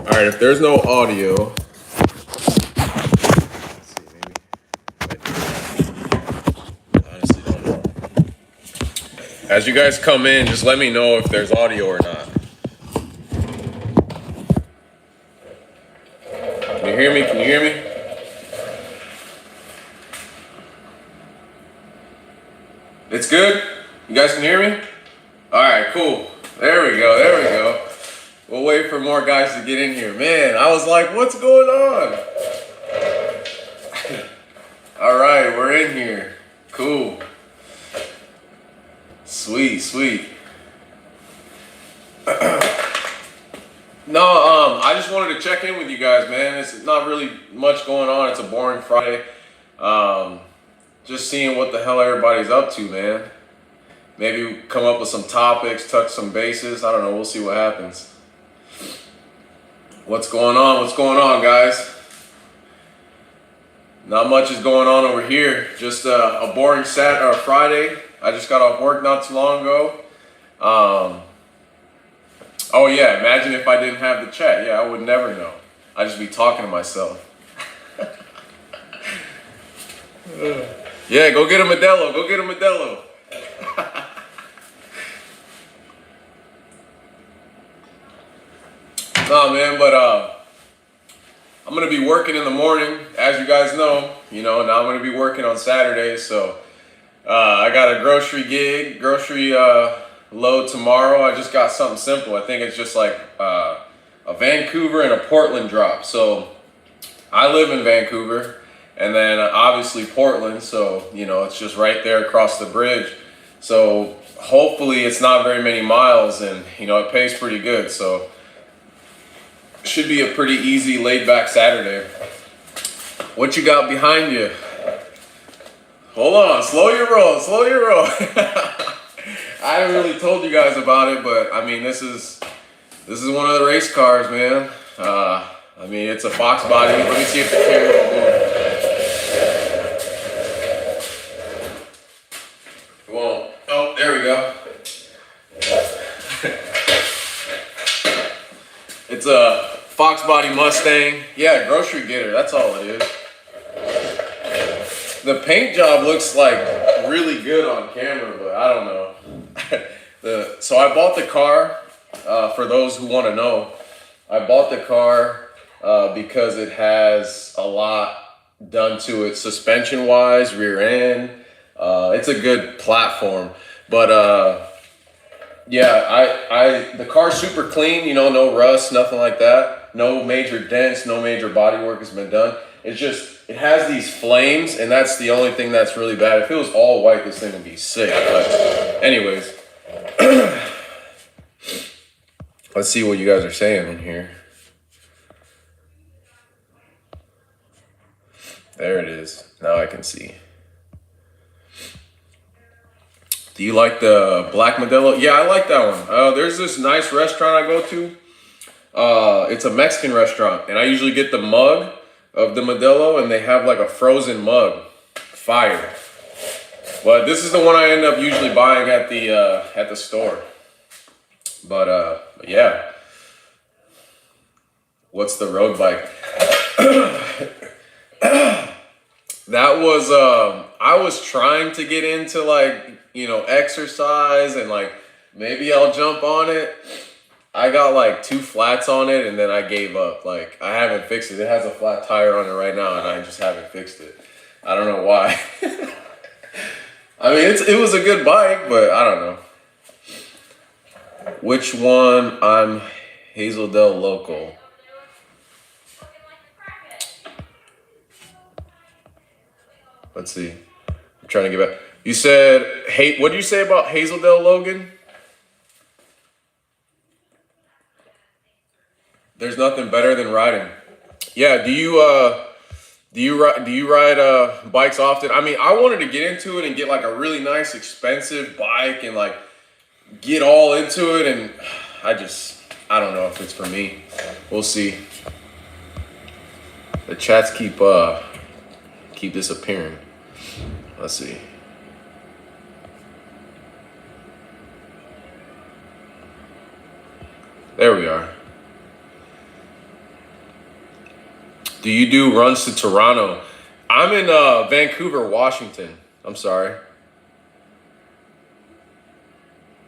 All right, if there's no audio, let's see, maybe. Honestly, don't know. As you guys come in, just let me know if there's audio or not. Can you hear me? Can you hear me? It's good? You guys can hear me? All right, cool. There we go. There we go. We'll wait for more guys to get in here. Man, I was like, what's going on? All right, we're in here. Cool. Sweet, sweet. No, I just wanted to check in with you guys, man. It's not really much going on. It's a boring Friday. Just seeing what the hell everybody's up to, man. Maybe come up with some topics, touch some bases. I don't know. We'll see what happens. What's going on? What's going on, guys? Not much is going on over here. Just a boring Friday. I just got off work not too long ago. Oh yeah, imagine if I didn't have the chat. Yeah, I would never know. I'd just be talking to myself. Yeah, go get a Modelo. Go get a Modelo. Nah, man, but I'm gonna be working in the morning, as you guys know. Now I'm gonna be working on Saturdays, so I got a grocery load tomorrow. I just got something simple. I think it's just like a Vancouver and a Portland drop. So I live in Vancouver, and then obviously Portland. So it's just right there across the bridge. So hopefully it's not very many miles, and it pays pretty good. So should be a pretty easy, laid-back Saturday. What you got behind you? Hold on, slow your roll, slow your roll. I haven't really told you guys about it, but I mean, this is one of the race cars, man. I mean, it's a Fox body. Let me see if the camera will move. It won't. Oh, there we go. It's a Fox body Mustang. Yeah, grocery getter. That's all it is. The paint job looks like really good on camera, but I don't know. So I bought the car, for those who want to know, I bought the car because it has a lot done to it suspension wise, rear end. It's a good platform, but yeah, the car's super clean, no rust, nothing like that. No major dents, no major body work has been done. It's just, it has these flames, and that's the only thing that's really bad. If it was all white, this thing would be sick. But anyways, let's see what you guys are saying in here. There it is. Now I can see. Do you like the black Modelo? Yeah, I like that one. There's this nice restaurant I go to. It's a Mexican restaurant, and I usually get the mug of the Modelo, and they have like a frozen mug. Fire. But this is the one I end up usually buying at the store. But yeah. What's the road bike? That was I was trying to get into exercise, and maybe I'll jump on it. I got 2 flats on it, and then I gave up. I haven't fixed it. It has a flat tire on it right now, and I just haven't fixed it. I don't know why. I mean, it was a good bike, but I don't know. Which one? I'm Hazeldale local. Let's see. I'm trying to get back. You said, hey, what did you say about Hazeldale, Logan? There's nothing better than riding. Yeah, do you ride bikes often? I mean, I wanted to get into it and get a really nice, expensive bike and get all into it, and I don't know if it's for me. We'll see. The chats keep disappearing. Let's see. There we are. Do you do runs to Toronto? I'm in Vancouver, Washington. I'm sorry.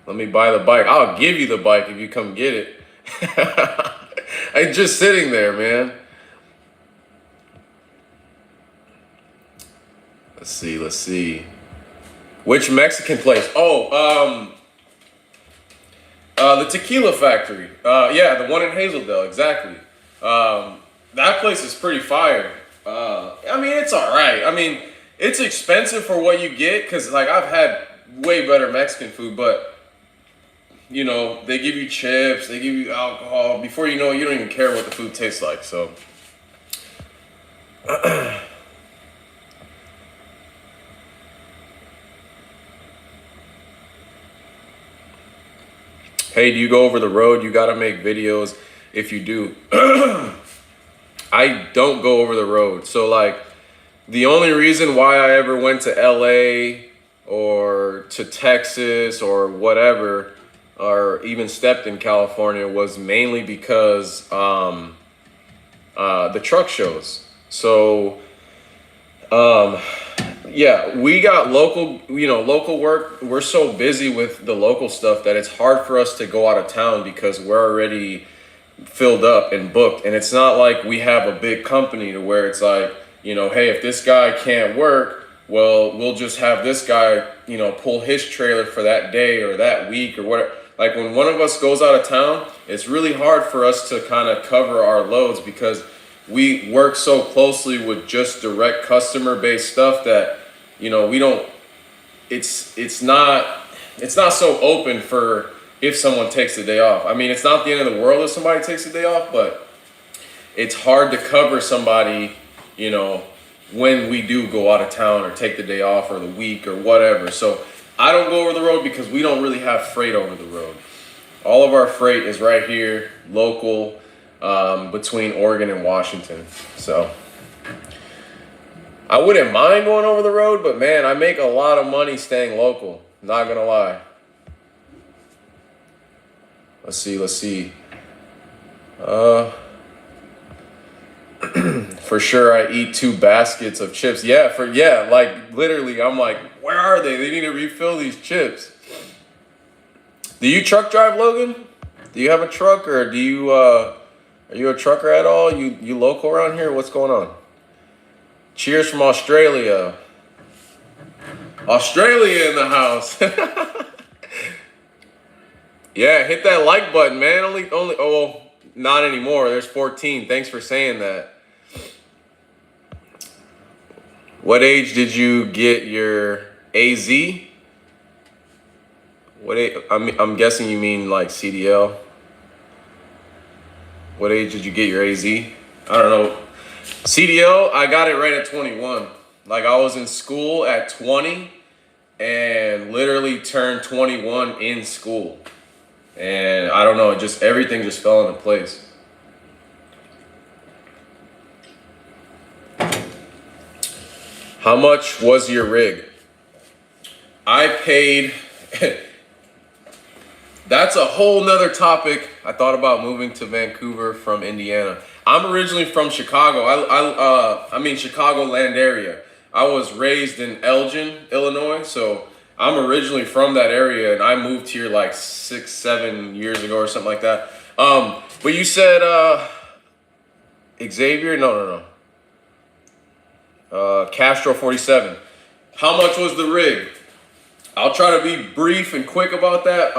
Let me buy the bike. I'll give you the bike if you come get it. It's just sitting there, man. Let's see. Let's see. Which Mexican place? Oh, the Tequila Factory. Yeah, the one in Hazeldale. Exactly. That place is pretty fire. I mean, it's all right. I mean, it's expensive for what you get because, like, I've had way better Mexican food, but you know, they give you chips, they give you alcohol. Before you know it, you don't even care what the food tastes like. So, hey, do you go over the road? You got to make videos. If you do, I don't go over the road. So, like, the only reason why I ever went to LA or to Texas or whatever, or even stepped in California, was mainly because the truck shows. So, yeah, we got local, local work. We're so busy with the local stuff that it's hard for us to go out of town because we're already filled up and booked. And it's not like we have a big company to where it's like, hey, if this guy can't work, well, we'll just have this guy, pull his trailer for that day or that week or whatever. Like when one of us goes out of town, it's really hard for us to kind of cover our loads because we work so closely with just direct customer based stuff that, we don't, it's not so open for if someone takes the day off. I mean, it's not the end of the world if somebody takes the day off, but it's hard to cover somebody, when we do go out of town or take the day off or the week or whatever. So I don't go over the road because we don't really have freight over the road. All of our freight is right here, local, between Oregon and Washington. So I wouldn't mind going over the road, but man, I make a lot of money staying local. Not gonna lie. Let's see. For sure, I eat 2 baskets of chips. Yeah, like literally, I'm like, where are they? They need to refill these chips. Do you truck drive, Logan? Do you have a truck, or do you are you a trucker at all? You local around here? What's going on? Cheers from Australia. Australia in the house. Yeah, hit that like button, man. Only. Oh, not anymore. There's 14. Thanks for saying that. What age did you get your AZ? What age? I'm guessing you mean like CDL. What age did you get your AZ? I don't know. CDL, I got it right at 21. Like I was in school at 20 and literally turned 21 in school. And I don't know, everything just fell into place. How much was your rig? I paid, that's a whole nother topic. I thought about moving to Vancouver from Indiana. I'm originally from Chicago. I mean Chicagoland area. I was raised in Elgin, Illinois, so I'm originally from that area, and I moved here like 6-7 years ago or something like that. But you said Xavier? No. Castro 47. How much was the rig? I'll try to be brief and quick about that.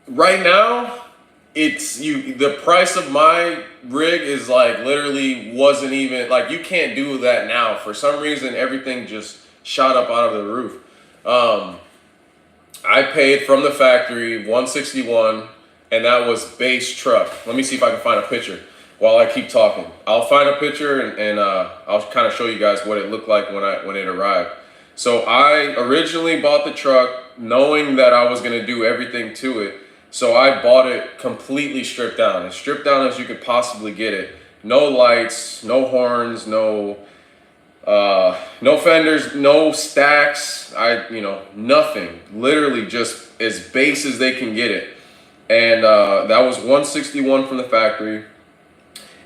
Right now, the price of my rig is like literally wasn't even like you can't do that now. For some reason, everything just shot up out of the roof. I paid from the factory $161, and that was base truck. Let me see if I can find a picture while I keep talking. I'll find a picture and I'll kind of show you guys what it looked like when it arrived. So I originally bought the truck knowing that I was gonna do everything to it. So I bought it completely stripped down, as stripped down as you could possibly get it. No lights, no horns, no fenders, no stacks, nothing. Literally just as base as they can get it. And that was $161 from the factory.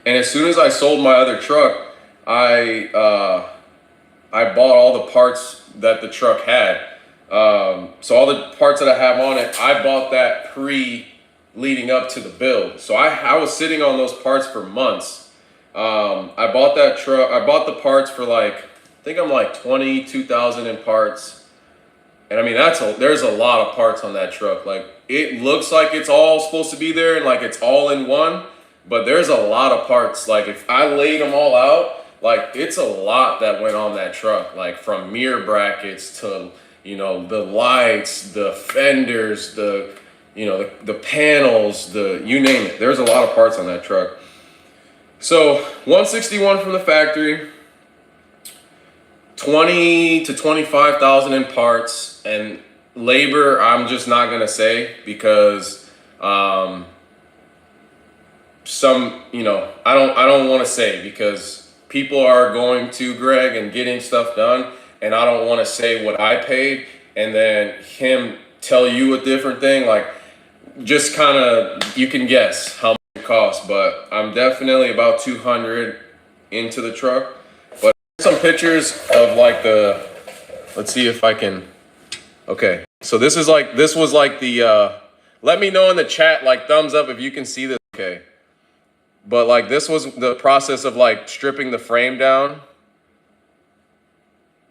And as soon as I sold my other truck, I bought all the parts that the truck had. So all the parts that I have on it, I bought that leading up to the build. So I was sitting on those parts for months. I bought that truck. I bought the parts for like, I think I'm like 22,000 in parts. And I mean, there's a lot of parts on that truck. Like, it looks like it's all supposed to be there and like it's all in one, but there's a lot of parts. Like, if I laid them all out, like, it's a lot that went on that truck. Like, from mirror brackets to, you know, the lights, the fenders, the panels, you name it. There's a lot of parts on that truck. So 161 from the factory, 20 to 25,000 in parts, and labor I'm just not gonna say, because I don't want to say, because people are going to Greg and getting stuff done, and I don't want to say what I paid and then him tell you a different thing. Like, just kind of, you can guess how much it costs, but I'm definitely about 200 into the truck. But some pictures of like let's see if I can. Okay, so this was like the let me know in the chat, like thumbs up if you can see this. Okay, but like, this was the process of like stripping the frame down.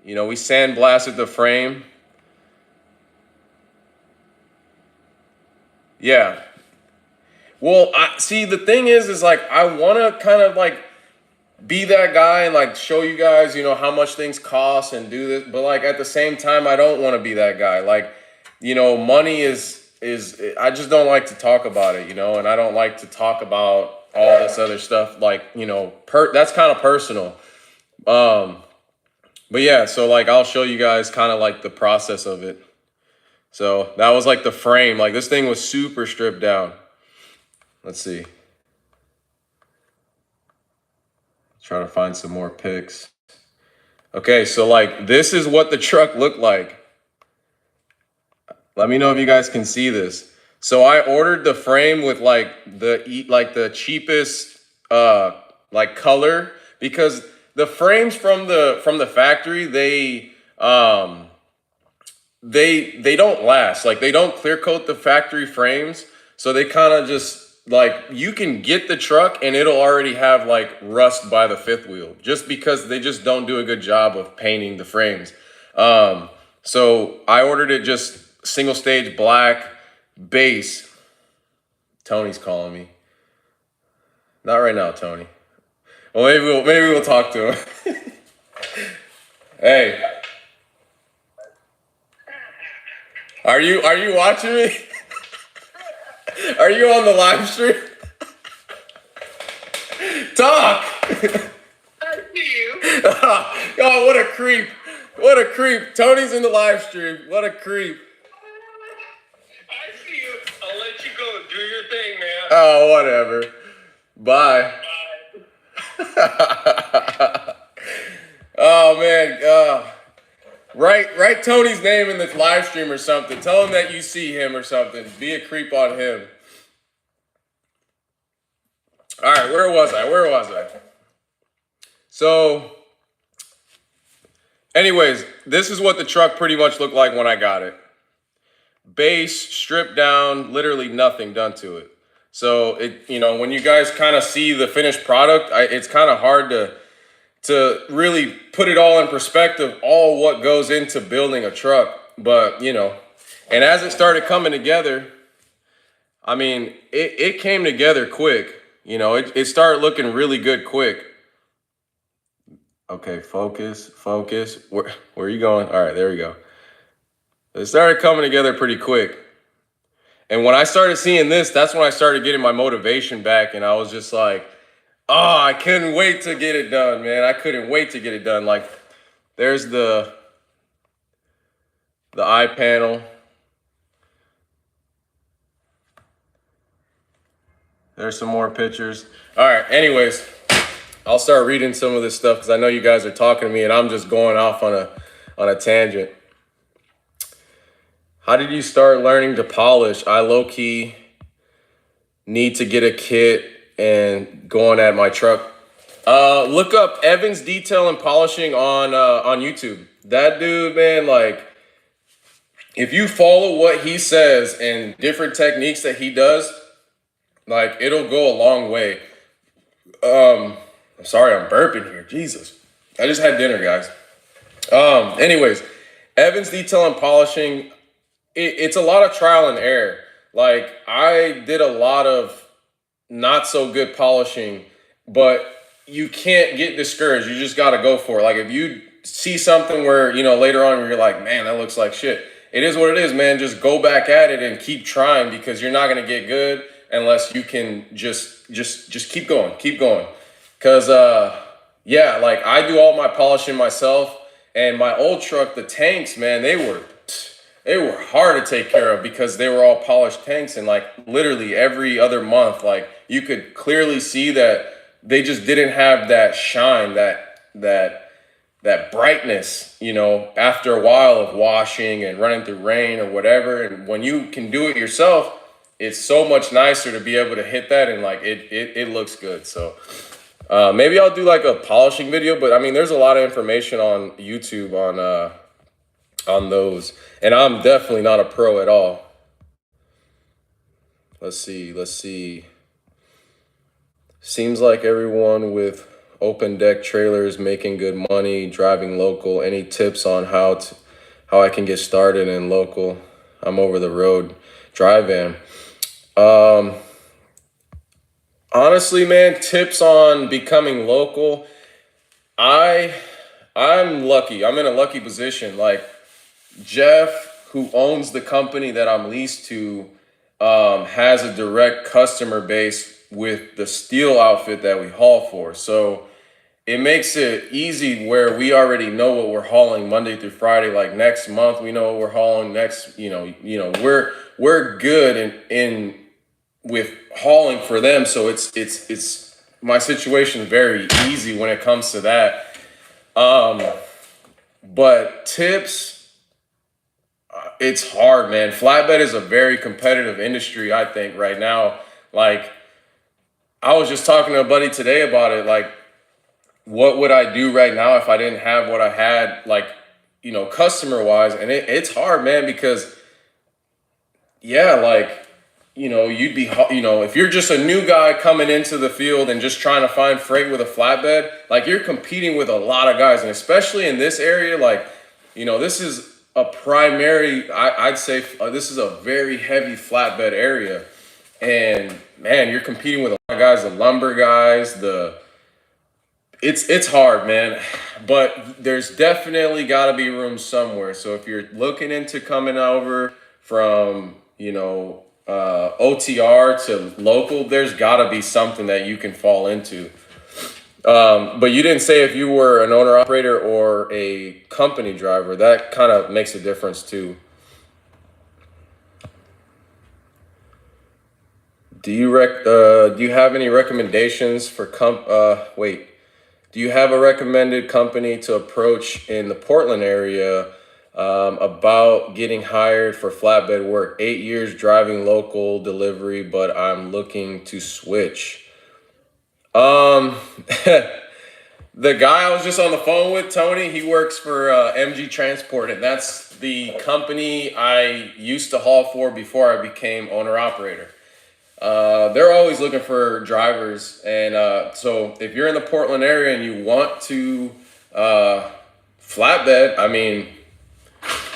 You know, we sandblasted the frame. Yeah. Well, see, the thing is like, I want to kind of like be that guy and like show you guys, you know, how much things cost and do this. But like, at the same time, I don't want to be that guy. Like, you know, money is I just don't like to talk about it, you know, and I don't like to talk about all this other stuff. Like, you know, that's kind of personal. But yeah, so like, I'll show you guys kind of like the process of it. So that was like the frame. Like, this thing was super stripped down. Let's see. Try to find some more pics. Okay, so like, this is what the truck looked like. Let me know if you guys can see this. So I ordered the frame with like the cheapest like color, because the frames from the factory, they don't last. Like, they don't clear coat the factory frames, so they kind of just, like, you can get the truck and it'll already have like rust by the fifth wheel, just because they just don't do a good job of painting the frames. So I ordered it just single stage black base. Tony's calling me. Not right now, Tony. Well, maybe we'll talk to him. Hey. Are you watching me? Are you on the live stream? Talk! I see you. Oh, what a creep. What a creep. Tony's in the live stream. What a creep. I see you. I'll let you go. Do your thing, man. Oh, whatever. Bye. Bye. Oh, man. Write Tony's name in the live stream or something. Tell him that you see him or something. Be a creep on him. All right, where was I? So, anyways, this is what the truck pretty much looked like when I got it. Base, stripped down, literally nothing done to it. So, when you guys kind of see the finished product, it's kind of hard to really put it all in perspective, all what goes into building a truck. But, and as it started coming together, I mean, it came together quick. It started looking really good quick. Okay, focus. Where are you going? All right, there we go. It started coming together pretty quick. And when I started seeing this, that's when I started getting my motivation back. And I was just like, oh, I couldn't wait to get it done, man. I couldn't wait to get it done. Like, there's the eye panel. There's some more pictures. All right, anyways, I'll start reading some of this stuff because I know you guys are talking to me and I'm just going off on a tangent. How did you start learning to polish? I low-key need to get a kit and going at my truck. Look up Evans Detail and Polishing on YouTube. That dude, man, like if you follow what he says and different techniques that he does, like it'll go a long way. I'm sorry, I'm burping here. Jesus. I just had dinner, guys. Anyways, Evans Detail and Polishing, it's a lot of trial and error. Like I did a lot of not so good polishing, but you can't get discouraged. You just got to go for it. Like if you see something where, later on you're like, man, that looks like shit. It is what it is, man. Just go back at it and keep trying because you're not going to get good unless you can just keep going, keep going. Cause, yeah, like I do all my polishing myself and my old truck, the tanks, man, they were hard to take care of because they were all polished tanks and like literally every other month, like you could clearly see that they just didn't have that shine, that brightness, after a while of washing and running through rain or whatever. And when you can do it yourself, it's so much nicer to be able to hit that and like it looks good. So maybe I'll do like a polishing video, but I mean, there's a lot of information on YouTube on those. And I'm definitely not a pro at all. Let's see. Seems like everyone with open deck trailers making good money, driving local. Any tips on how I can get started in local? I'm over the road drive in. Honestly, man, tips on becoming local. I'm lucky. I'm in a lucky position. Like Jeff, who owns the company that I'm leased to, has a direct customer base with the steel outfit that we haul for. So it makes it easy where we already know what we're hauling Monday through Friday. Like next month, we know what we're hauling next, we're good in with hauling for them. So it's my situation is very easy when it comes to that. But tips, it's hard, man. Flatbed is a very competitive industry, I think, right now. Like, I was just talking to a buddy today about it. Like, what would I do right now if I didn't have what I had, like, customer-wise? And it's hard, man, because, yeah, like, you'd be, if you're just a new guy coming into the field and just trying to find freight with a flatbed, like, you're competing with a lot of guys. And especially in this area, like, this is a primary, I'd say this is a very heavy flatbed area. And man, you're competing with a lot of guys, the lumber guys, it's hard, man. But there's definitely got to be room somewhere. So if you're looking into coming over from, OTR to local, there's got to be something that you can fall into. But you didn't say if you were an owner operator or a company driver. That kind of makes a difference too. Do you have any recommendations for do you have a recommended company to approach in the Portland area about getting hired for flatbed work? 8 years driving local delivery, but I'm looking to switch. The guy I was just on the phone with, Tony, he works for MG Transport, and that's the company I used to haul for before I became owner-operator. They're always looking for drivers, and so if you're in the Portland area and you want to flatbed, I mean,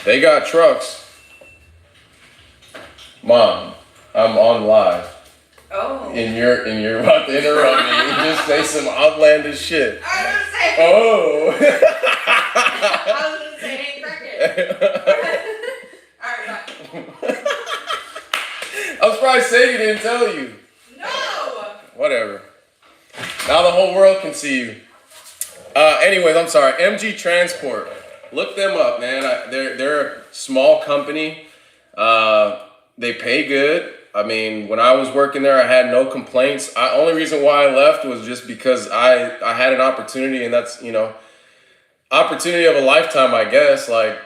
they got trucks. Mom, I'm on live. Oh. And you're about to interrupt me and just say some outlandish shit. I was gonna say. Oh. I was gonna say, hey, cricket. Alright, bye. I was probably saying he didn't tell you. No. Whatever. Now the whole world can see you. Anyways, I'm sorry. MG Transport. Look them up, man. They're a small company. They pay good. I mean, when I was working there, I had no complaints. Only reason why I left was just because I had an opportunity, and that's, opportunity of a lifetime, I guess. Like,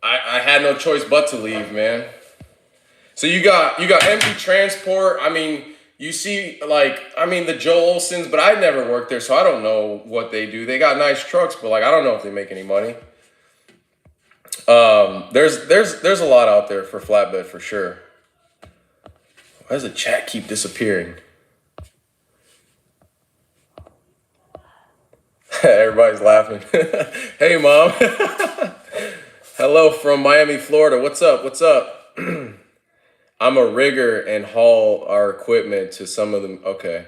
I had no choice but to leave, man. So you got MG Transport. I mean, you see, like, I mean, the Joel Olsons, but I never worked there, so I don't know what they do. They got nice trucks, but like, I don't know if they make any money. There's a lot out there for flatbed for sure. Why does the chat keep disappearing? Everybody's laughing. Hey, Mom. Hello from Miami, Florida. What's up? What's up? I'm a rigger and haul our equipment to some of them. Okay.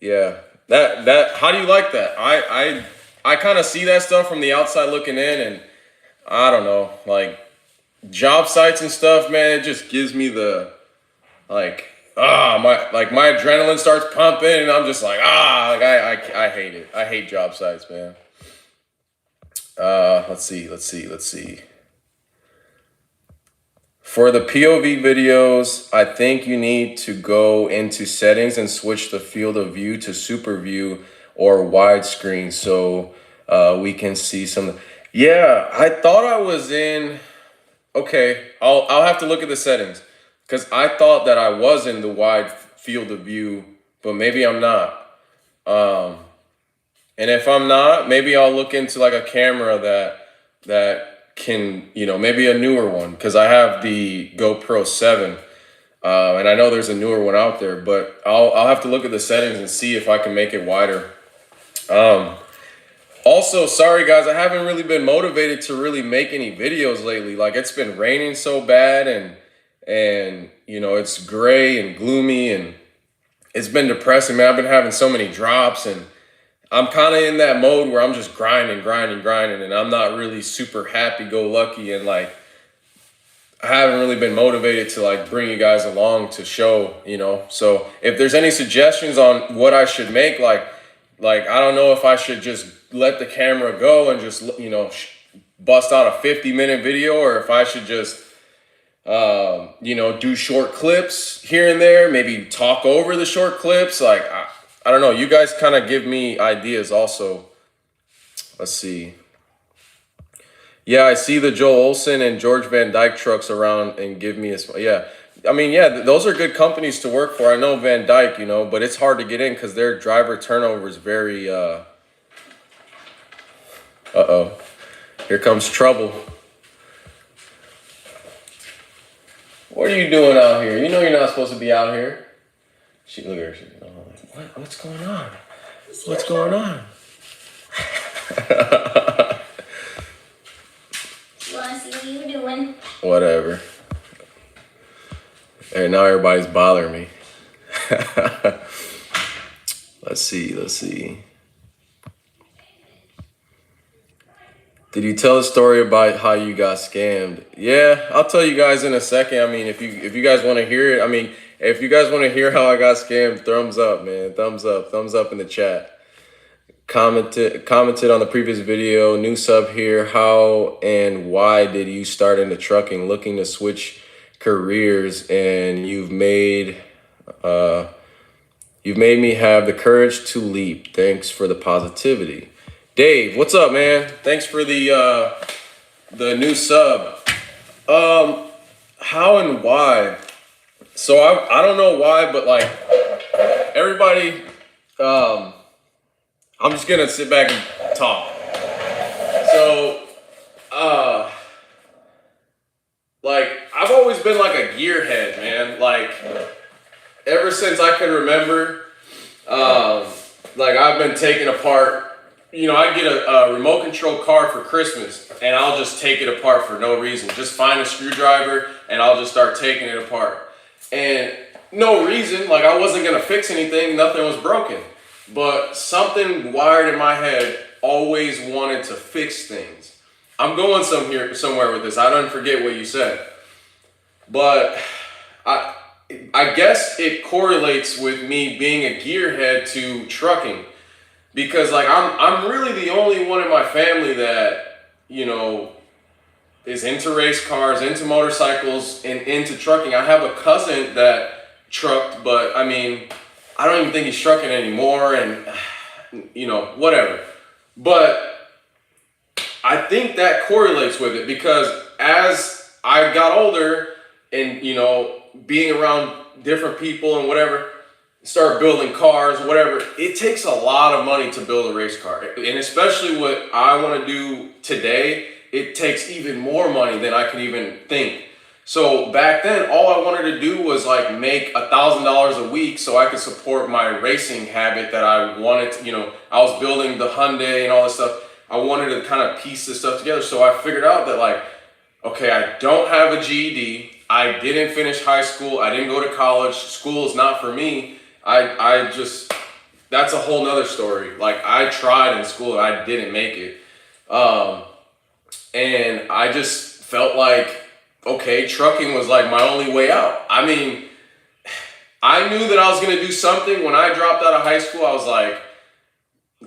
Yeah. That how do you like that? I kind of see that stuff from the outside looking in, and I don't know, like job sites and stuff, man, it just gives me the like my adrenaline starts pumping, and I'm just like I hate it. I hate job sites, man. Let's see. For the POV videos, I think you need to go into settings and switch the field of view to super view or widescreen so we can see some. Yeah, I thought I was in. Okay, I'll have to look at the settings because I thought that I was in the wide field of view, but maybe I'm not. And if I'm not, maybe I'll look into like a camera that can, maybe a newer one, because I have the GoPro 7, and I know there's a newer one out there, but I'll have to look at the settings and see if I can make it wider. Also, sorry guys, I haven't really been motivated to really make any videos lately. Like, it's been raining so bad, and it's gray and gloomy, and it's been depressing, man. I've been having so many drops, and I'm kind of in that mode where I'm just grinding, and I'm not really super happy-go-lucky, and like I haven't really been motivated to like bring you guys along to show, So if there's any suggestions on what I should make, like I don't know if I should just let the camera go and just bust out a 50-minute video, or if I should just do short clips here and there, maybe talk over the short clips, like. I don't know. You guys kind of give me ideas also. Let's see. Yeah, I see the Joel Olson and George Van Dyke trucks around and give me a... Yeah. I mean, yeah, those are good companies to work for. I know Van Dyke, but it's hard to get in because their driver turnover is very... Uh-oh. Here comes trouble. What are you doing out here? You know you're not supposed to be out here. Look at her. What's going on? What's going on? You want to see what you're doing? Whatever. And now everybody's bothering me. Let's see. Did you tell a story about how you got scammed? Yeah, I'll tell you guys in a second. I mean, if you guys want to hear it, I mean, if you guys want to hear how I got scammed, thumbs up, man. Thumbs up in the chat. Commented on the previous video. New sub here. How and why did you start into trucking, looking to switch careers, and you've made me have the courage to leap. Thanks for the positivity. Dave, what's up, man? Thanks for the new sub. How and why? So I don't know why, but like everybody, I'm just gonna sit back and talk. So, like I've always been like a gearhead, man. Like ever since I can remember, like I've been taking apart. I get a remote control car for Christmas, and I'll just take it apart for no reason. Just find a screwdriver, and I'll just start taking it apart. And no reason, like I wasn't gonna fix anything, nothing was broken. But something wired in my head always wanted to fix things. I'm going somewhere with this. I don't forget what you said. But I guess it correlates with me being a gearhead to trucking. Because like I'm really the only one in my family that, is into race cars, into motorcycles, and into trucking. I have a cousin that trucked, but I mean, I don't even think he's trucking anymore, and whatever. But I think that correlates with it because as I got older and, being around different people and whatever, start building cars, whatever. It takes a lot of money to build a race car. And especially what I want to do today, it takes even more money than I could even think. So back then, all I wanted to do was like make $1,000 a week so I could support my racing habit that I wanted to, I was building the Hyundai and all this stuff. I wanted to kind of piece this stuff together. So I figured out that like, okay, I don't have a GED. I didn't finish high school. I didn't go to college. School is not for me. That's a whole nother story. Like I tried in school and I didn't make it. And I just felt like, okay, trucking was like my only way out. I mean, I knew that I was going to do something. When I dropped out of high school, I was like,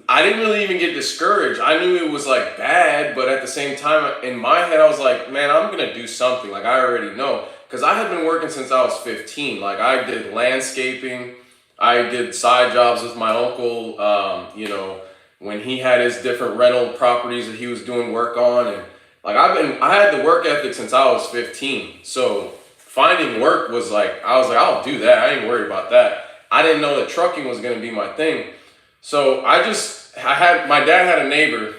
I didn't really even get discouraged. I knew it was like bad, but at the same time, in my head, I was like, man, I'm going to do something. Like I already know. Because I had been working since I was 15. Like I did landscaping. I did side jobs with my uncle, when he had his different rental properties that he was doing work on. And like I had the work ethic since I was 15. So finding work was like, I was like, I'll do that. I ain't worried about that. I didn't know that trucking was going to be my thing. So my dad had a neighbor,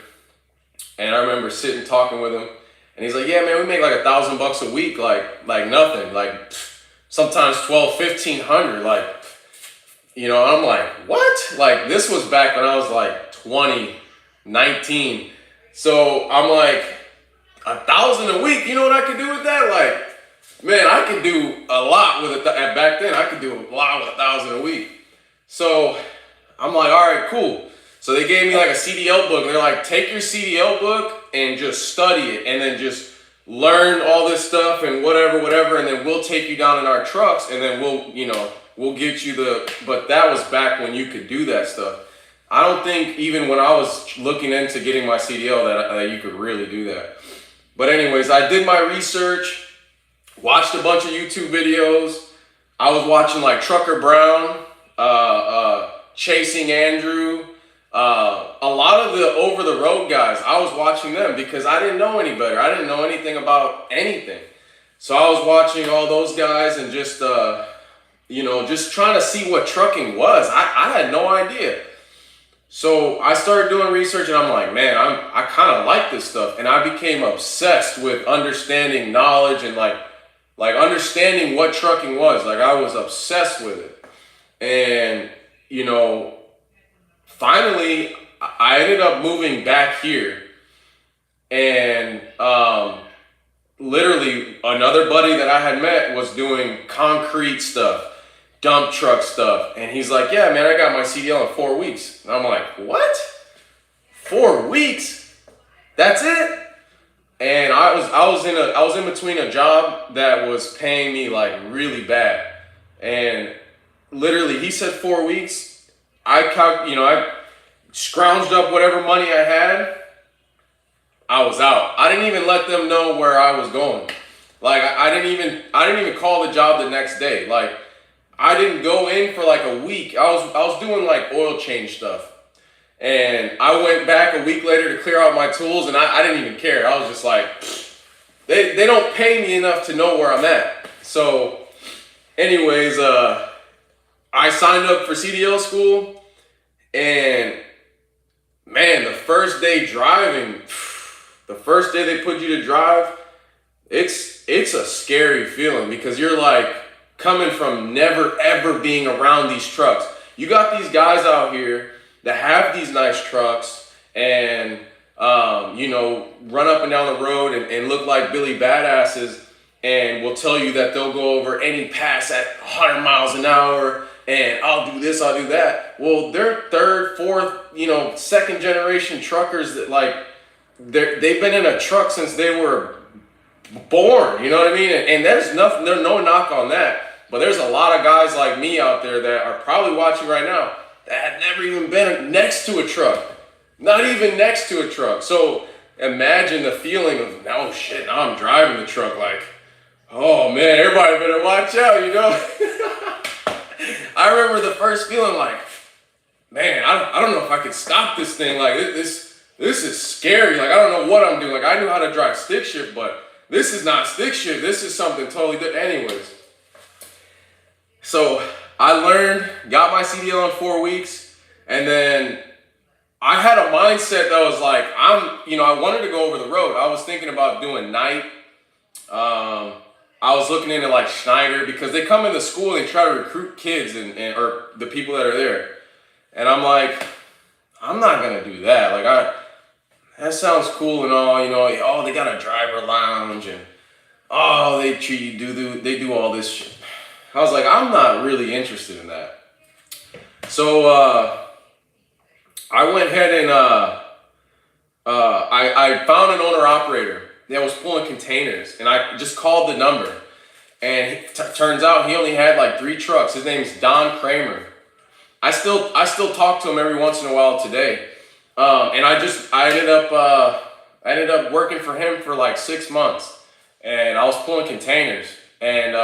and I remember sitting talking with him, and he's like, yeah, man, we make like $1,000 a week, like nothing, like sometimes 1,200, 1,500, like, I'm like, what? Like this was back when I was like 20, 19. So I'm like, 1,000 a week, you know what I could do with that? Like, man, I could do a lot with it. Back then, I could do a lot with 1,000 a week. So I'm like, all right, cool. So they gave me like a CDL book. And they're like, take your CDL book and just study it. And then just learn all this stuff and whatever. And then we'll take you down in our trucks. And then we'll get you but that was back when you could do that stuff. I don't think even when I was looking into getting my CDL that you could really do that. But anyways, I did my research, watched a bunch of YouTube videos. I was watching like Trucker Brown, Chasing Andrew, a lot of the over-the-road guys. I was watching them because I didn't know any better. I didn't know anything about anything. So I was watching all those guys and just, just trying to see what trucking was. I had no idea. So I started doing research and I'm like, man, I kind of like this stuff. And I became obsessed with understanding knowledge and like understanding what trucking was. Like I was obsessed with it. And, finally I ended up moving back here. And literally another buddy that I had met was doing concrete stuff, dump truck stuff, and he's like, yeah, man, I got my CDL in 4 weeks. And I'm like, what? 4 weeks? That's it? And I was in between a job that was paying me like really bad, and literally he said 4 weeks. I scrounged up whatever money I had. I was out. I didn't even let them know where I was going. Like I didn't even call the job the next day. Like I didn't go in for like a week. I was doing like oil change stuff. And I went back a week later to clear out my tools, and I didn't even care. I was just like, they don't pay me enough to know where I'm at. So anyways, I signed up for Cdl School, and man, the first day driving, the first day they put you to drive, it's a scary feeling because you're like coming from never ever being around these trucks. You got these guys out here that have these nice trucks and run up and down the road and look like Billy Badasses, and will tell you that they'll go over any pass at 100 miles an hour and I'll do this, I'll do that. Well, they're third, fourth, second generation truckers that like they've been in a truck since they were born, you know what I mean? And there's no knock on that. But there's a lot of guys like me out there that are probably watching right now that have never even been next to a truck. Not even next to a truck. So imagine the feeling of, oh shit, now I'm driving the truck, like, oh man, everybody better watch out, I remember the first feeling like, man, I don't know if I can stop this thing. Like this is scary. Like I don't know what I'm doing. Like I knew how to drive stick shift, but this is not stick shift. This is something totally different. Anyways, So I got my CDL in 4 weeks, and then I had a mindset that was like, I wanted to go over the road. I was thinking about doing night. I was looking into like Schneider because they come into school and they try to recruit kids or the people that are there. And I'm like, I'm not gonna do that. Like that sounds cool and all, oh, they got a driver lounge and oh, they treat you, they do all this shit. I was like, I'm not really interested in that. So I went ahead and I found an owner operator that was pulling containers, and I just called the number, and turns out he only had like 3 trucks. His name's Don Kramer. I still talk to him every once in a while today, and I ended up working for him for like 6 months, and I was pulling containers, and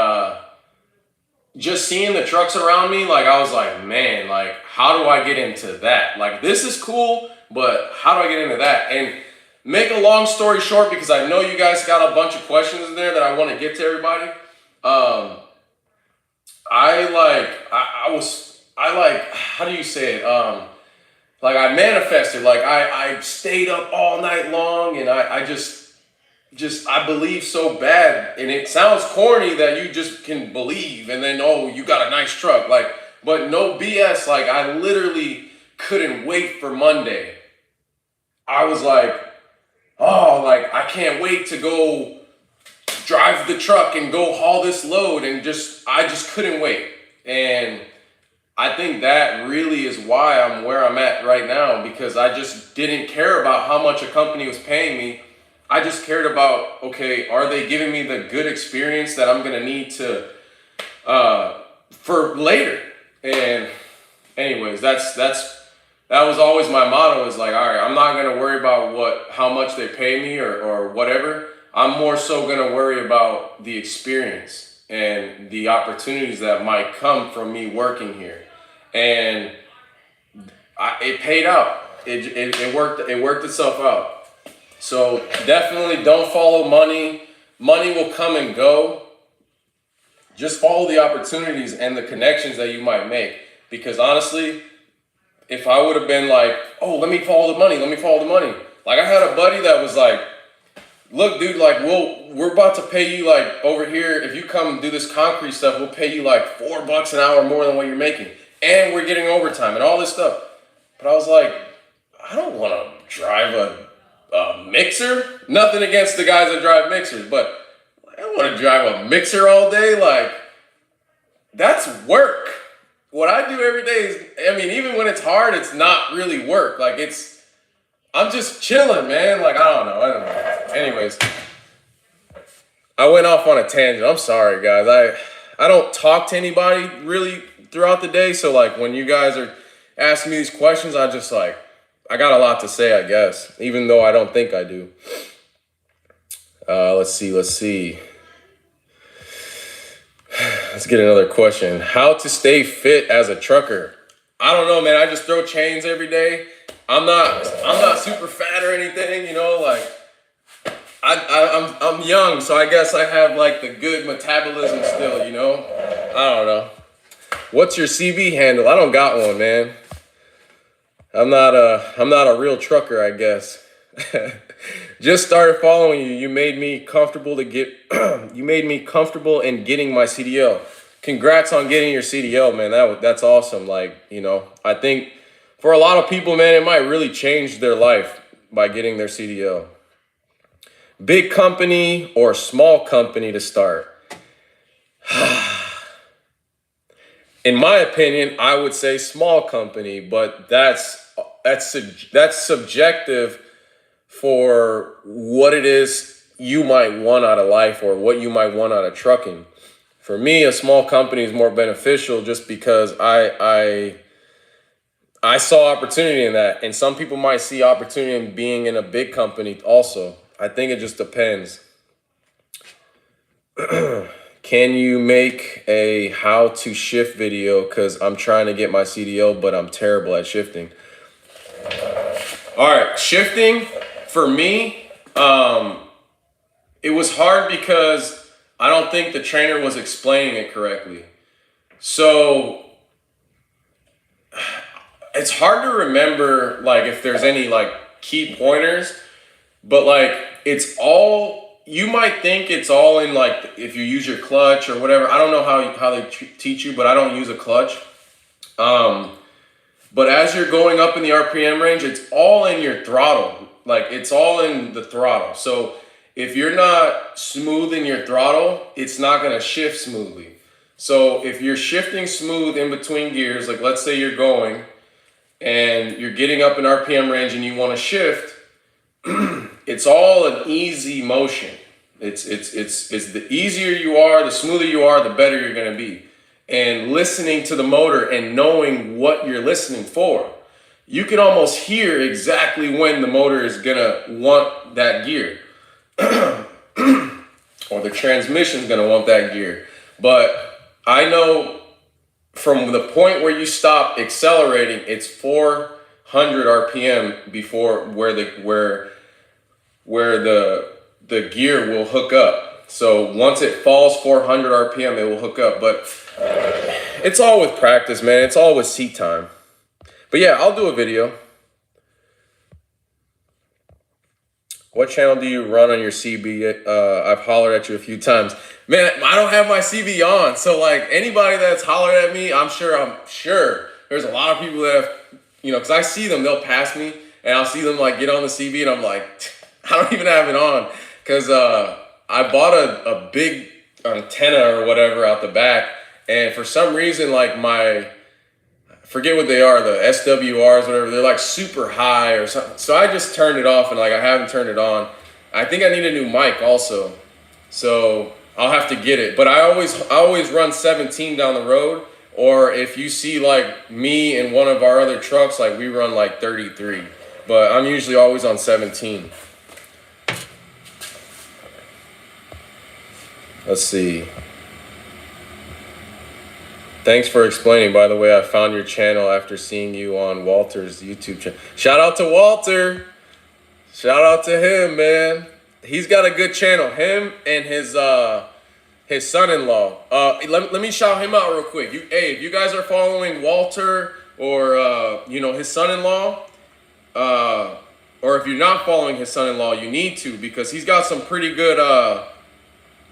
just seeing the trucks around me, like I was like, man, like how do I get into that? Like this is cool, but how do I get into that? And make a long story short, because I know you guys got a bunch of questions in there that I want to get to everybody. How do you say it? Like I manifested, like I stayed up all night long, and I believe so bad, and it sounds corny that you just can believe and then, oh, you got a nice truck, like, but no BS. Like I literally couldn't wait for Monday. I was like, oh, like I can't wait to go drive the truck and go haul this load, and I just couldn't wait. And I think that really is why I'm where I'm at right now, because I just didn't care about how much a company was paying me. I just cared about, okay, are they giving me the good experience that I'm gonna need to for later? And anyways, that was always my motto, is like, all right, I'm not gonna worry about how much they pay me or whatever. I'm more so gonna worry about the experience and the opportunities that might come from me working here. And it paid out. It worked itself out. So definitely don't follow money. Money will come and go. Just follow the opportunities and the connections that you might make. Because honestly, if I would have been like, oh, let me follow the money. Like I had a buddy that was like, look, dude, like we're about to pay you like over here. If you come do this concrete stuff, we'll pay you like $4 an hour more than what you're making. And we're getting overtime and all this stuff. But I was like, I don't want to drive a mixer. Nothing against the guys that drive mixers, but I don't want to drive a mixer all day. Like that's work. What I do every day is, I mean, even when it's hard, it's not really work. Like I'm just chilling, man. Like, I don't know. Anyways, I went off on a tangent. I'm sorry, guys. I don't talk to anybody really throughout the day. So like when you guys are asking me these questions, I got a lot to say, I guess, even though I don't think I do. Let's see. Let's get another question. How to stay fit as a trucker? I don't know, man. I just throw chains every day. I'm not super fat or anything, like I'm young, so I guess I have like the good metabolism still, I don't know. What's your CV handle? I don't got one, man. I'm not a real trucker, I guess. Just started following you. You made me comfortable in getting my CDL. Congrats on getting your CDL, man. That's awesome. Like, I think for a lot of people, man, it might really change their life by getting their CDL. Big company or small company to start? In my opinion, I would say small company, but that's subjective for what it is you might want out of life or what you might want out of trucking. For me, a small company is more beneficial just because I saw opportunity in that. And some people might see opportunity in being in a big company also. I think it just depends. Can you make a how to shift video? Because I'm trying to get my CDL, but I'm terrible at shifting. All right, shifting for me, it was hard because I don't think the trainer was explaining it correctly. So it's hard to remember like if there's any like key pointers, but like it's all, you might think it's all in like if you use your clutch or whatever. I don't know how they teach you, but I don't use a clutch. But as you're going up in the RPM range, it's all in your throttle. Like it's all in the throttle. So if you're not smoothing your throttle, it's not going to shift smoothly. So if you're shifting smooth in between gears, like let's say you're going and you're getting up in RPM range and you want to shift, it's all an easy motion. It's the easier you are, the smoother you are, the better you're going to be. And listening to the motor and knowing what you're listening for, you can almost hear exactly when the motor is gonna want that gear or the transmission's gonna want that gear. But I know from the point where you stop accelerating, it's 400 RPM before where the gear will hook up. So once it falls 400 RPM, it will hook up. But it's all with practice, man. It's all with seat time. But yeah, I'll do a video. What channel do you run on your CB? I've hollered at you a few times. Man, I don't have my CB on. So like anybody that's hollered at me, I'm sure there's a lot of people that have, because I see them, they'll pass me and I'll see them like get on the CB and I'm like, I don't even have it on. Because I bought a big antenna or whatever out the back. And for some reason, like I forget what they are, the SWRs, whatever, they're like super high or something. So I just turned it off and like I haven't turned it on. I think I need a new mic also. So I'll have to get it. But I always run 17 down the road. Or if you see like me and one of our other trucks, like we run like 33. But I'm usually always on 17. Let's see. Thanks for explaining. By the way, I found your channel after seeing you on Walter's YouTube channel. Shout out to Walter. Shout out to him, man. He's got a good channel. Him and his son-in-law. Let me shout him out real quick. If you guys are following Walter or his son-in-law, or if you're not following his son-in-law, you need to, because he's got some pretty good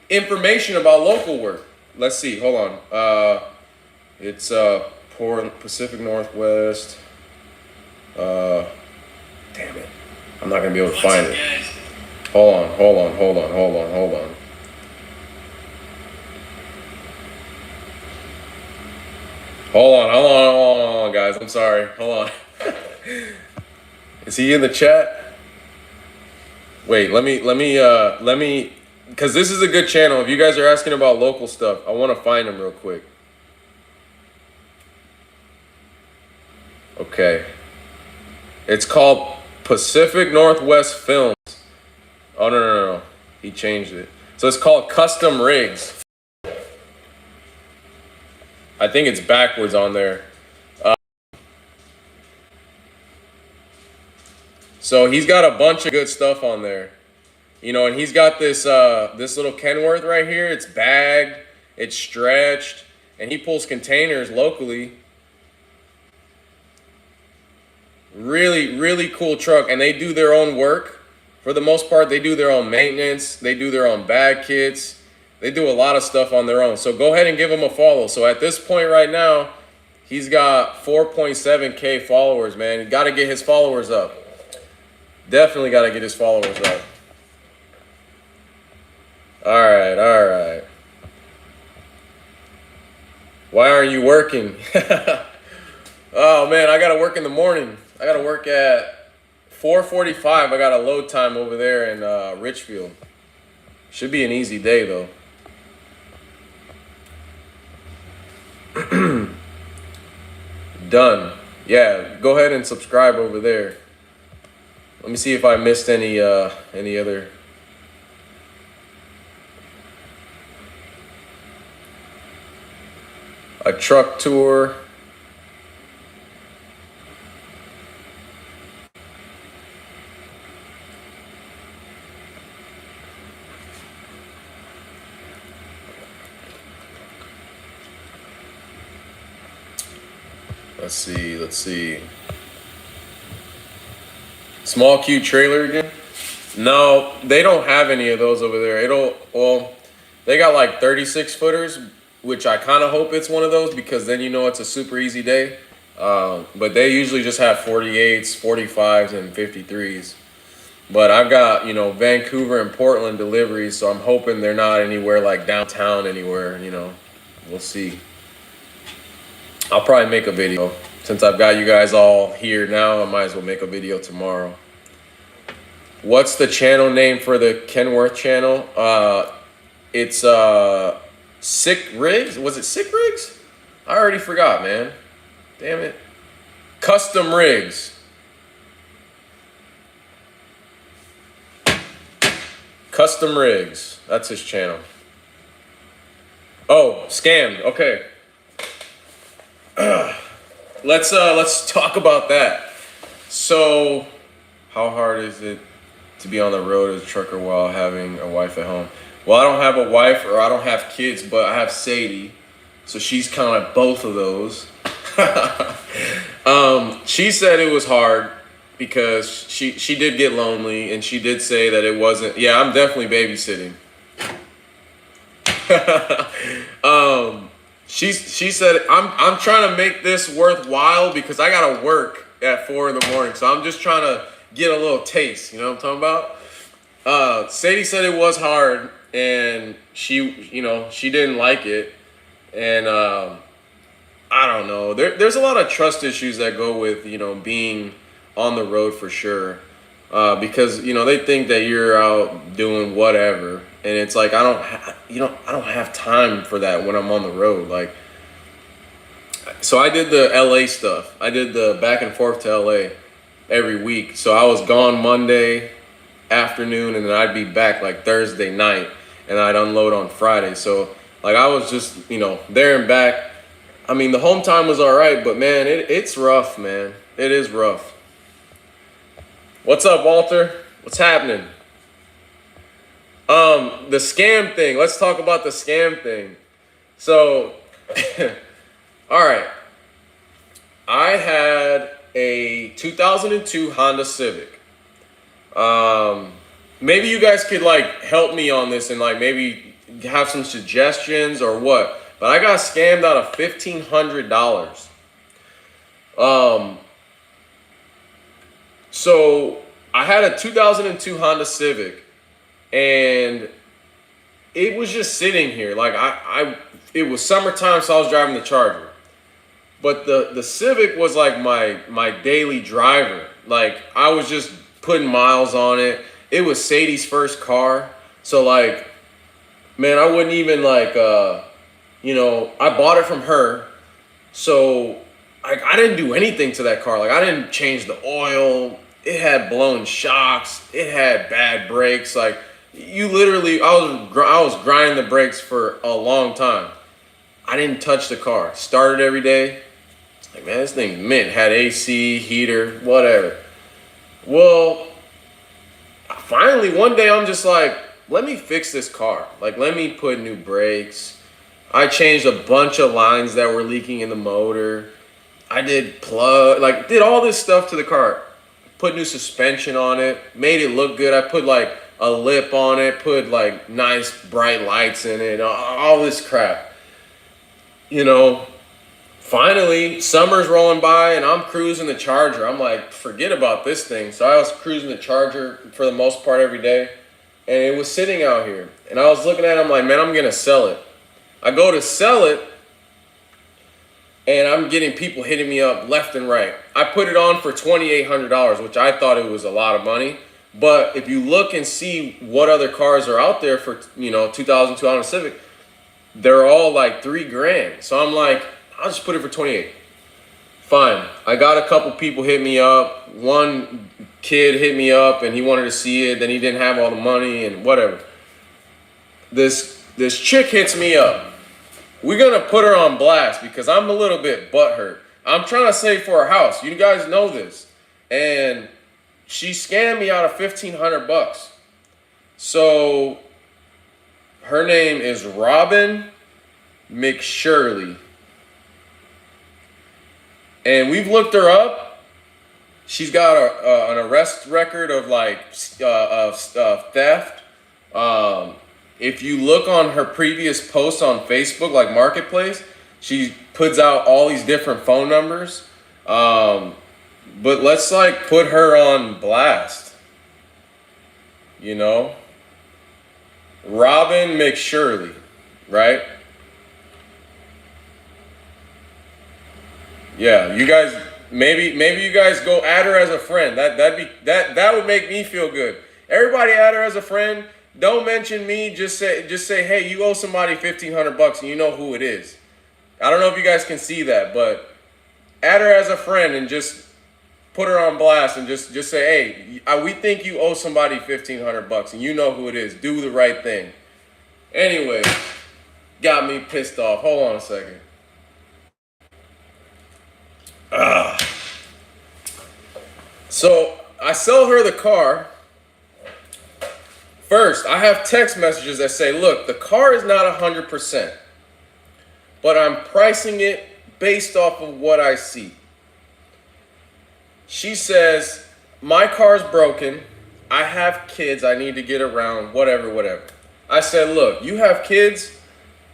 information about local work. Let's see. Hold on. It's Pacific Northwest. Damn it. I'm not going to be able to find it. Hold on. Hold on, guys. I'm sorry. Hold on. Is he in the chat? Wait, let me, because this is a good channel. If you guys are asking about local stuff, I want to find him real quick. Okay. It's called Pacific Northwest Films. Oh, no. He changed it. So it's called Custom Rigs. I think it's backwards on there. So he's got a bunch of good stuff on there. And he's got this little Kenworth right here. It's bagged, it's stretched, and he pulls containers locally. Really, really cool truck, and they do their own work. For the most part, they do their own maintenance. They do their own bag kits. They do a lot of stuff on their own. So go ahead and give him a follow. So at this point right now, he's got 4.7K followers, man. You got to get his followers up. Definitely got to get his followers up. All right. Why aren't you working? Oh, man, I got to work in the morning. I got to work at 4:45. I got a load time over there in Richfield. Should be an easy day, though. Done. Yeah, go ahead and subscribe over there. Let me see if I missed any other. A truck tour. Let's see. Small cute trailer again? No, they don't have any of those over there. They got like 36 footers, which I kind of hope it's one of those because then you know it's a super easy day. But they usually just have 48s, 45s, and 53s. But I've got, Vancouver and Portland deliveries, so I'm hoping they're not anywhere like downtown anywhere, We'll see. I'll probably make a video. Since I've got you guys all here now, I might as well make a video tomorrow. What's the channel name for the Kenworth channel? It's Sick Rigs. Was it Sick Rigs? I already forgot, man. Damn it. Custom Rigs. Custom Rigs. That's his channel. Oh, scammed. Okay. Let's talk about that. So, how hard is it to be on the road as a trucker while having a wife at home? Well, I don't have a wife or I don't have kids, but I have Sadie. So she's kind of both of those. She said it was hard because she did get lonely, and she did say that it wasn't. Yeah, I'm definitely babysitting. She said I'm trying to make this worthwhile because I gotta work at 4 a.m, so I'm just trying to get a little taste. You know what I'm talking about? Sadie said it was hard, and she didn't like it, and I don't know. There's a lot of trust issues that go with being on the road for sure, because they think that you're out doing whatever, and it's like I don't have time for that when I'm on the road. Like, so I did the LA stuff. I did the back and forth to LA every week. So I was gone Monday afternoon, and then I'd be back like Thursday night, and I'd unload on Friday. So like I was just there and back. I mean, the home time was all right, but man, it's rough, man. It is rough. What's up, Walter? What's happening? The scam thing. Let's talk about the scam thing. So, all right. I had a 2002 Honda Civic. Maybe you guys could like help me on this and like maybe have some suggestions or what. But I got scammed out of $1,500. So I had a 2002 Honda Civic, and it was just sitting here. Like it was summertime, so I was driving the Charger. But the Civic was like my daily driver. Like I was just putting miles on it. It was Sadie's first car, so like, man, I wouldn't even like. I bought it from her, so I didn't do anything to that car. Like I didn't change the oil. It had blown shocks. It had bad brakes. Like I was grinding the brakes for a long time. I didn't touch the car. Started every day. Like, man, this thing's mint. Had AC, heater, whatever. Well, finally one day I'm just like, let me fix this car. Like, let me put new brakes. I changed a bunch of lines that were leaking in the motor. I did all this stuff to the car. Put new suspension on it, made it look good. I put like a lip on it, put like nice bright lights in it, all this crap. Finally, summer's rolling by and I'm cruising the Charger. I'm like, forget about this thing. So I was cruising the Charger for the most part every day, and it was sitting out here. And I was looking at it, I'm like, man, I'm gonna sell it. I go to sell it, and I'm getting people hitting me up left and right. I put it on for $2,800, which I thought it was a lot of money. But if you look and see what other cars are out there for 2002 Honda Civic, they're all like $3,000. So I'm like, I'll just put it for 28. Fine. I got a couple people hit me up. One kid hit me up and he wanted to see it. Then he didn't have all the money and whatever. This chick hits me up. We're going to put her on blast because I'm a little bit butthurt. I'm trying to save for a house. You guys know this. And she scammed me out of $1,500. So her name is Robin McShirley. And we've looked her up. She's got an arrest record of like theft. If you look on her previous posts on Facebook, like Marketplace, she puts out all these different phone numbers. But let's like put her on blast. You know? Robin McShirley, right? Yeah, you guys maybe you guys go add her as a friend. That would make me feel good. Everybody add her as a friend. Don't mention me. Just say, hey, you owe somebody $1,500 and you know who it is. I don't know if you guys can see that, but add her as a friend and just put her on blast and just say, hey, we think you owe somebody $1,500 and you know who it is. Do the right thing. Anyway, got me pissed off. Hold on a second. So I sell her the car. First, I have text messages that say, look, the car is not 100%, but I'm pricing it based off of what I see. She says, my car's broken. I have kids. I need to get around, whatever. I said, look, you have kids.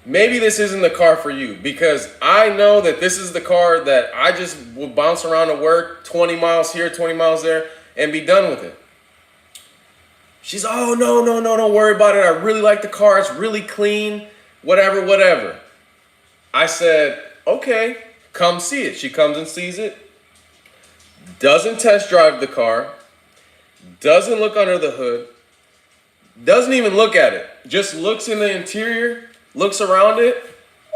Maybe this isn't the car for you because I know that this is the car that I just will bounce around to work 20 miles here, 20 miles there, and be done with it. She's, oh, no, don't worry about it. I really like the car. It's really clean, whatever. I said, okay, come see it. She comes and sees it, doesn't test drive the car, doesn't look under the hood, doesn't even look at it, just looks in the interior, looks around it.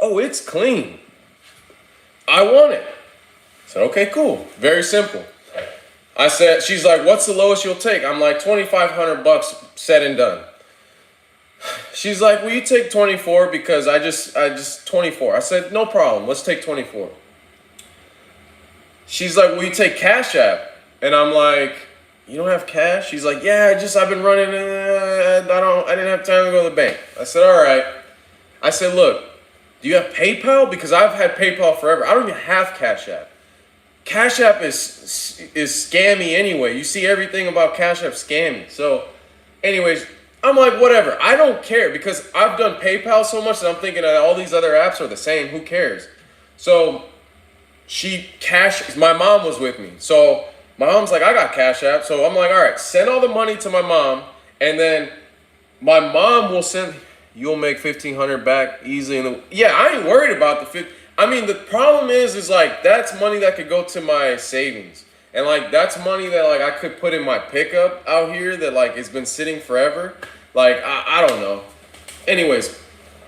Oh, it's clean. I want it. I said, okay, cool. Very simple. I said, she's like, what's the lowest you'll take? I'm like, $2,500 said and done. She's like, will you take 24 because I just 24. I said, no problem. Let's take 24. She's like, will you take Cash App? And I'm like, you don't have cash? She's like, yeah, I've been running. I didn't have time to go to the bank. I said, all right. I said, look, do you have PayPal? Because I've had PayPal forever. I don't even have Cash App. Cash App is scammy anyway. You see everything about Cash App scammy. So, anyways, I'm like, whatever. I don't care because I've done PayPal so much that I'm thinking that all these other apps are the same. Who cares? So, my mom was with me. So, my mom's like, I got Cash App. So, I'm like, all right, send all the money to my mom. And then my mom will send... You'll make $1,500 back easily. Yeah, I ain't worried about the 50. I mean, the problem is like that's money that could go to my savings, and like that's money that like I could put in my pickup out here that like it's been sitting forever. Like I don't know. Anyways,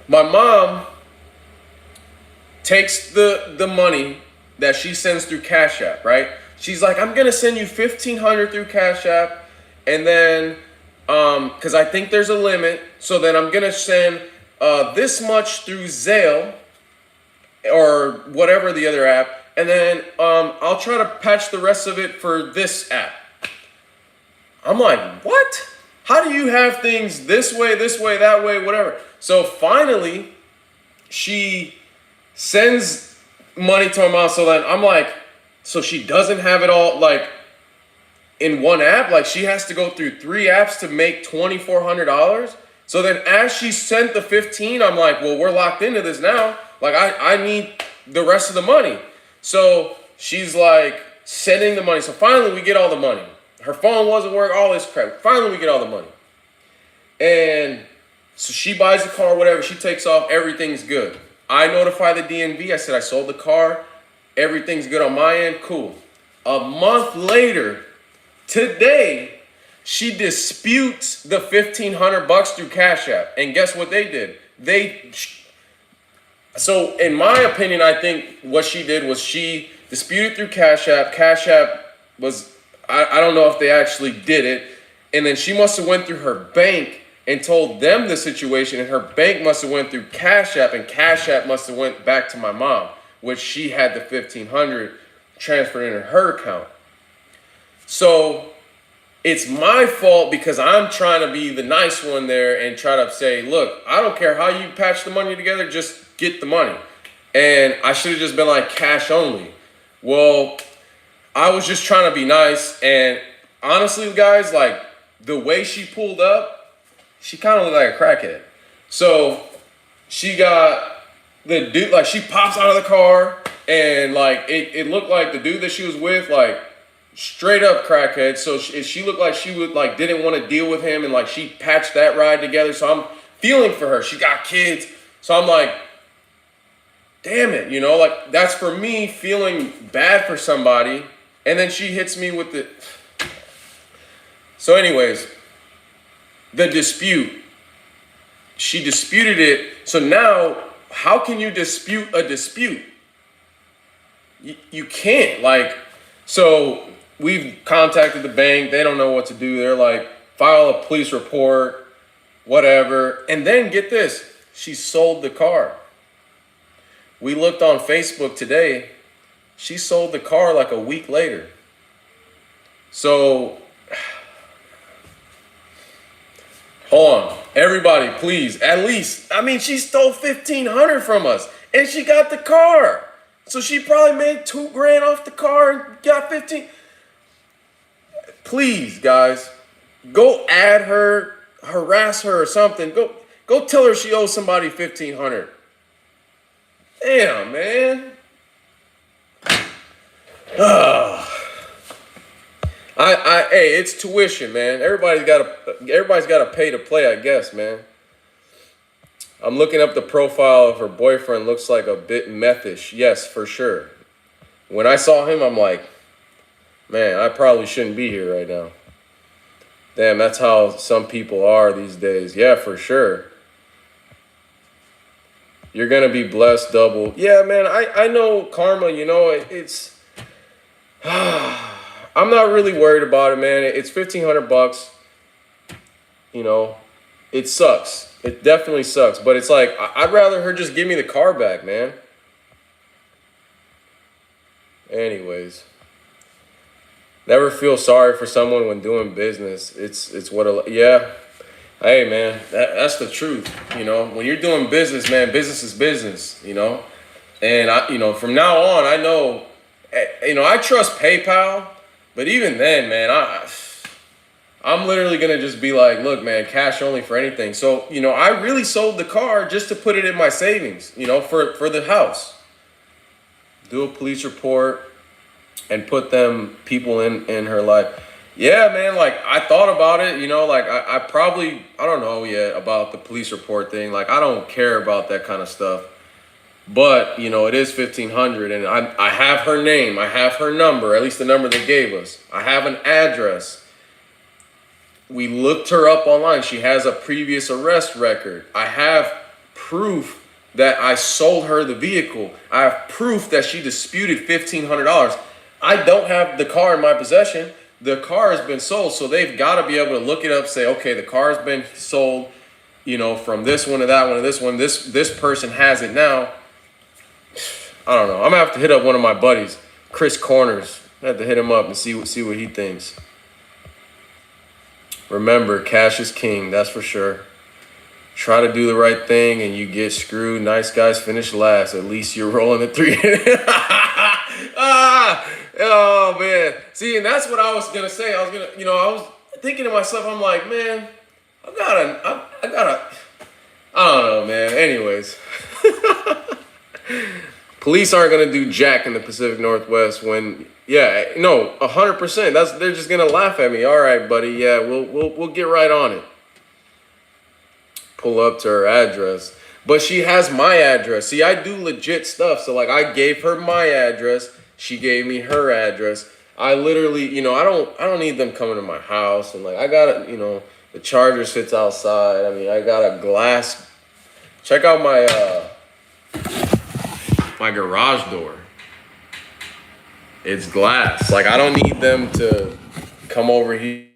my mom takes the money that she sends through Cash App, right? She's like, I'm gonna send you $1,500 through Cash App, and then. Because I think there's a limit. So then I'm going to send this much through Zelle or whatever the other app. And then I'll try to patch the rest of it for this app. I'm like, what? How do you have things this way, that way, whatever? So finally, she sends money to my mom. So then I'm like, so she doesn't have it all like in one app, like she has to go through 3 apps to make $2,400. So then as she sent the 15, I'm like, well, we're locked into this now. Like I need the rest of the money. So she's like sending the money. So finally we get all the money. Her phone wasn't working, all this crap. Finally we get all the money. And so she buys the car, whatever, she takes off, everything's good. I notify the DMV, I said I sold the car, everything's good on my end, cool. A month later, today, she disputes the $1,500 through Cash App. And guess what they did? So in my opinion, I think what she did was she disputed through Cash App. Cash App was, I don't know if they actually did it. And then she must have went through her bank and told them the situation. And her bank must have went through Cash App. And Cash App must have went back to my mom, which she had the $1,500 transferred into her account. So it's my fault because I'm trying to be the nice one there and try to say, look, I don't care how you patch the money together, just get the money. And I should have just been like cash only. Well, I was just trying to be nice, and honestly, guys, like the way she pulled up, she kind of looked like a crackhead. So she got the dude, like she pops out of the car, and like it looked like the dude that she was with, like straight up crackhead. So she looked like she would like didn't want to deal with him, and like she patched that ride together. So I'm feeling for her. She got kids, so I'm like, damn it, you know, like that's for me feeling bad for somebody. And then she hits me with the. So, anyways, the dispute. She disputed it. So now, how can you dispute a dispute? You can't. Like, so we've contacted the bank. They don't know what to do. They're like, file a police report, whatever. And then get this, she sold the car. We looked on Facebook today. She sold the car like a week later. So, hold on. Everybody, please, at least, I mean, she stole $1,500 from us, and she got the car. So she probably made $2,000 off the car and got 15. Please, guys, go add her, harass her or something. Go tell her she owes somebody $1,500. Damn, man. Hey, it's tuition, man. Everybody's gotta pay to play, I guess, man. I'm looking up the profile of her boyfriend. Looks like a bit methish. Yes, for sure. When I saw him, I'm like, man, I probably shouldn't be here right now. Damn, that's how some people are these days. Yeah, for sure. You're gonna be blessed double. Yeah, man, I know karma, you know, it's I'm not really worried about it, man. It's $1,500. You know, it sucks. It definitely sucks. But it's like, I'd rather her just give me the car back, man. Anyways. Never feel sorry for someone when doing business. It's what yeah. Hey, man, that's the truth. You know, when you're doing business, man, business is business, you know. And from now on, I know, I trust PayPal. But even then, man, I'm literally going to just be like, look, man, cash only for anything. So, I really sold the car just to put it in my savings, for the house. Do a police report and put people in her life. Yeah, man, like, I thought about it, like, I don't know yet about the police report thing. Like, I don't care about that kind of stuff. But, it is $1,500, and I have her name. I have her number, at least the number they gave us. I have an address. We looked her up online. She has a previous arrest record. I have proof that I sold her the vehicle. I have proof that she disputed $1,500. I don't have the car in my possession. The car has been sold, so they've got to be able to look it up, say, okay, the car's been sold, from this one to that one to this one. This person has it now. I don't know. I'm gonna have to hit up one of my buddies, Chris Corners. I have to hit him up and see what he thinks. Remember, cash is king. That's for sure. Try to do the right thing and you get screwed. Nice guys finish last. At least you're rolling the 3. Oh man. See, and that's what I was gonna say. I was thinking to myself. I'm like, man, I don't know, man. Anyways. Police aren't gonna do jack in the Pacific Northwest when, 100%. They're just gonna laugh at me. All right, buddy. Yeah, we'll get right on it. Pull up to her address, but she has my address. See, I do legit stuff. So like, I gave her my address. She gave me her address. I literally, I don't need them coming to my house. And like, I got it. The charger sits outside. I mean, I got a glass. Check out my garage door. It's glass. Like, I don't need them to come over here.